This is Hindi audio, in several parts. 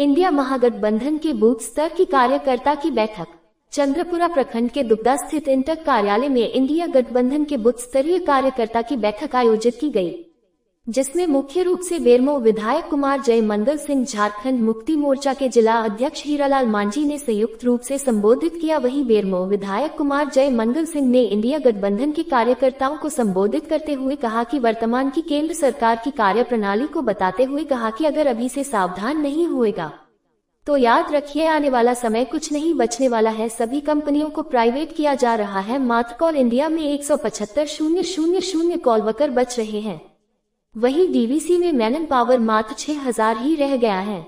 इंडिया महागठबंधन के बूथ स्तर की कार्यकर्ता की बैठक। चंद्रपुरा प्रखंड के दुबदा स्थित इंटक कार्यालय में इंडिया गठबंधन के बूथ स्तरीय कार्यकर्ता की बैठक आयोजित की गई, जिसमें मुख्य रूप से बेरमो विधायक कुमार जय मंगल सिंह, झारखंड मुक्ति मोर्चा के जिला अध्यक्ष हीरालाल मांझी ने संयुक्त रूप से संबोधित किया। वहीं बेरमो विधायक कुमार जय मंगल सिंह ने इंडिया गठबंधन के कार्यकर्ताओं को संबोधित करते हुए कहा कि वर्तमान की केंद्र सरकार की कार्यप्रणाली को बताते हुए कहा कि अगर अभी से सावधान नहीं हुएगा तो याद रखिए आने वाला समय कुछ नहीं बचने वाला है। सभी कंपनियों को प्राइवेट किया जा रहा है। मात्र कॉल इंडिया में 175,000 कॉल वर्कर बच रहे हैं। वहीं डीवीसी में मैन पावर मात्र 6,000 ही रह गया है।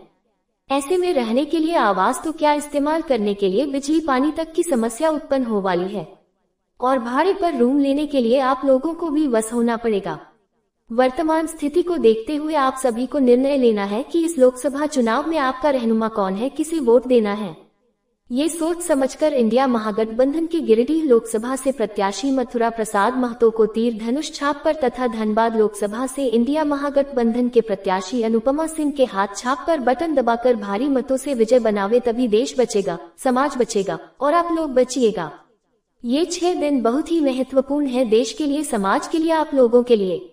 ऐसे में रहने के लिए आवास तो क्या, इस्तेमाल करने के लिए बिजली पानी तक की समस्या उत्पन्न हो वाली है और भाड़े पर रूम लेने के लिए आप लोगों को भी वश होना पड़ेगा। वर्तमान स्थिति को देखते हुए आप सभी को निर्णय लेना है कि इस लोकसभा चुनाव में आपका रहनुमा कौन है, किसे वोट देना है। ये सोच समझकर इंडिया महागठबंधन के गिरिडीह लोकसभा से प्रत्याशी मथुरा प्रसाद महतो को तीर धनुष छाप पर तथा धनबाद लोकसभा से इंडिया महागठबंधन के प्रत्याशी अनुपमा सिंह के हाथ छाप पर बटन दबाकर भारी मतों से विजय बनावे, तभी देश बचेगा, समाज बचेगा और आप लोग बचिएगा। ये 6 दिन बहुत ही महत्वपूर्ण है देश के लिए, समाज के लिए, आप लोगों के लिए।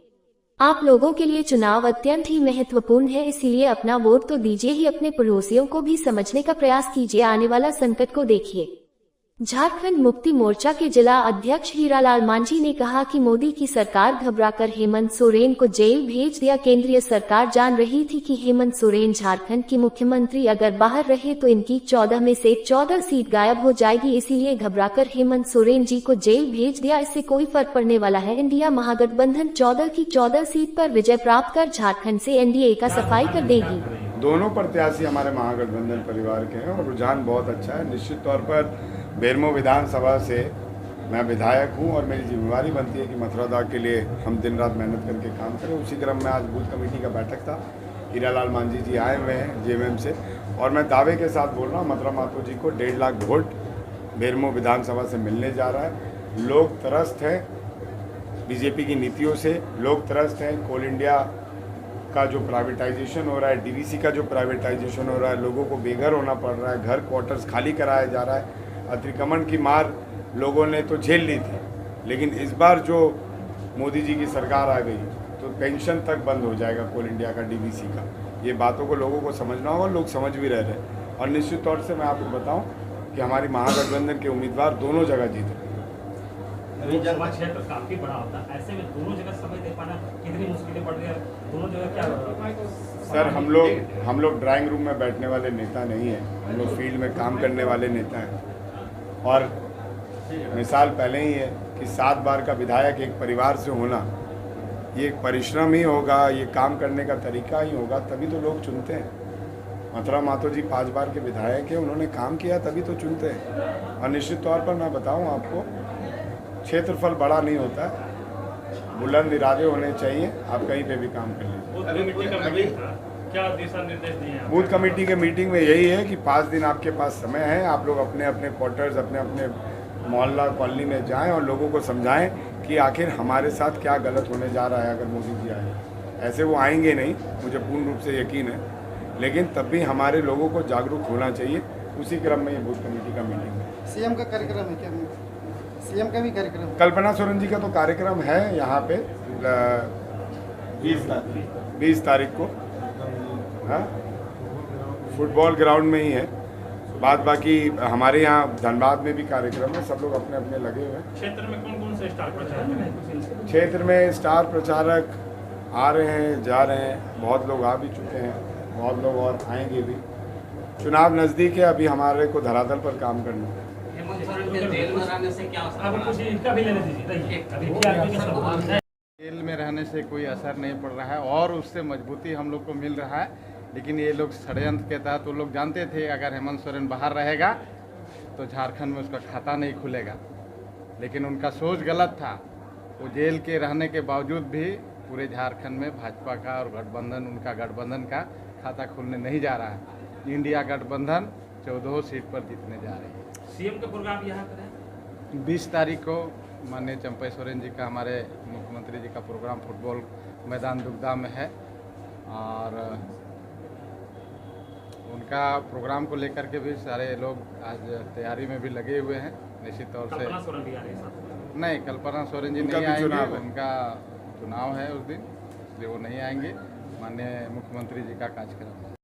आप लोगों के लिए चुनाव अत्यंत ही महत्वपूर्ण है, इसीलिए अपना वोट तो दीजिए ही, अपने पड़ोसियों को भी समझने का प्रयास कीजिए, आने वाला संकट को देखिए। झारखंड मुक्ति मोर्चा के जिला अध्यक्ष हीरालाल मांझी ने कहा कि मोदी की सरकार घबराकर हेमंत सोरेन को जेल भेज दिया। केंद्रीय सरकार जान रही थी कि हेमंत सोरेन झारखंड की मुख्यमंत्री अगर बाहर रहे तो इनकी 14 में से 14 सीट गायब हो जाएगी, इसीलिए घबराकर हेमंत सोरेन जी को जेल भेज दिया। इससे कोई फर्क पड़ने वाला है। इंडिया महागठबंधन 14 की 14 सीट पर विजय प्राप्त कर झारखंड से एनडीए का सफाई कर देगी। दोनों प्रत्याशी हमारे महागठबंधन परिवार के हैं और रुझान बहुत अच्छा है। निश्चित तौर पर बेरमो विधानसभा से मैं विधायक हूं और मेरी जिम्मेवारी बनती है कि मथुरा के लिए हम दिन रात मेहनत करके काम करें। उसी क्रम में आज बूथ कमेटी का बैठक था। हीरालाल मांझी जी आए हुए हैं जेएमएम से और मैं दावे के साथ बोल रहा हूँ, मथुरा महतो जी को 1.5 लाख वोट बेरमो विधानसभा से मिलने जा रहा है। लोग त्रस्त हैं बीजेपी की नीतियों से, लोग त्रस्त हैं कोल इंडिया का जो प्राइवेटाइजेशन हो रहा है, डीवीसी का जो प्राइवेटाइजेशन हो रहा है, लोगों को बेघर होना पड़ रहा है, घर क्वार्टर्स खाली कराया जा रहा है। अतिक्रमण की मार लोगों ने तो झेल ली थी, लेकिन इस बार जो मोदी जी की सरकार आ गई तो पेंशन तक बंद हो जाएगा कोल इंडिया का, डीवीसी का। ये बातों को लोगों को समझना होगा, लोग समझ भी रहे हैं। और निश्चित तौर से मैं आपको बताऊं कि हमारी महागठबंधन के उम्मीदवार दोनों जगह जीत रहे हैं। क्षेत्र काफी बड़ा होता है, ऐसे में दोनों जगह समय दे पाना कितनी मुश्किलें पड़ रही है, दोनों जगह क्या सर, हम लोग ड्राइंग रूम में बैठने वाले नेता नहीं है, हम लोग फील्ड में काम करने वाले नेता हैं। और मिसाल पहले ही है कि 7 बार का विधायक एक परिवार से होना, ये एक परिश्रम ही होगा, ये काम करने का तरीका ही होगा, तभी तो लोग चुनते हैं। मथुरा महतो जी 5 बार के विधायक हैं, उन्होंने काम किया तभी तो चुनते हैं। और निश्चित तौर पर मैं बताऊं आपको, क्षेत्रफल बड़ा नहीं होता है, बुलंद इरादे होने चाहिए, आप कहीं पे भी काम कर लीजिए। क्या दिशा निर्देश दिए हैं? बूथ कमेटी के मीटिंग में यही है कि 5 दिन आपके पास समय है, आप लोग अपने अपने क्वार्टर्स, अपने अपने मोहल्ला कॉलोनी में जाएं और लोगों को समझाएं कि आखिर हमारे साथ क्या गलत होने जा रहा है। अगर मोदी जी आए, ऐसे वो आएंगे नहीं, मुझे पूर्ण रूप से यकीन है, लेकिन तब भी हमारे लोगों को जागरूक होना चाहिए। उसी क्रम में ये बूथ कमेटी का मीटिंग है। सीएम का कार्यक्रम है क्या? सीएम का भी कार्यक्रम? कल्पना सोरेन जी का तो कार्यक्रम है यहाँ पे 20 तारीख को, हाँ, फुटबॉल ग्राउंड में ही है। बाकी हमारे यहाँ धनबाद में भी कार्यक्रम है, सब लोग अपने अपने लगे हुए हैं। क्षेत्र में कौन से स्टार प्रचारक हैं? क्षेत्र में स्टार प्रचारक आ रहे हैं, जा रहे हैं, बहुत लोग आ भी चुके हैं, बहुत लोग और आएंगे भी। चुनाव नज़दीक है, अभी हमारे को धरातल पर काम करना है। जेल में रहने से कोई असर नहीं पड़ रहा है और उससे मजबूती हम लोग को मिल रहा है। लेकिन ये लोग षड्यंत्र के तहत वो लोग जानते थे अगर हेमंत सोरेन बाहर रहेगा तो झारखंड में उसका खाता नहीं खुलेगा, लेकिन उनका सोच गलत था। वो जेल के रहने के बावजूद भी पूरे झारखंड में भाजपा का और गठबंधन, उनका गठबंधन का खाता खुलने नहीं जा रहा है। इंडिया गठबंधन 14 सीट पर जीतने जा रही है। सीएम का प्रोग्राम यहाँ पर है 20 तारीख को माननीय चंपई सोरेन जी का, हमारे मुख्यमंत्री जी का प्रोग्राम फुटबॉल मैदान दुबदा में है और उनका प्रोग्राम को लेकर के भी सारे लोग आज तैयारी में भी लगे हुए हैं। निश्चित तौर से कल्पना सोरेन भी आ रही है साथ में। नहीं, कल्पना सोरेन जी उनका नहीं भी आएंगे, चुनाव है। उनका चुनाव है उस दिन, इसलिए वो नहीं आएंगे। माननीय मुख्यमंत्री जी का कार्यक्रम है।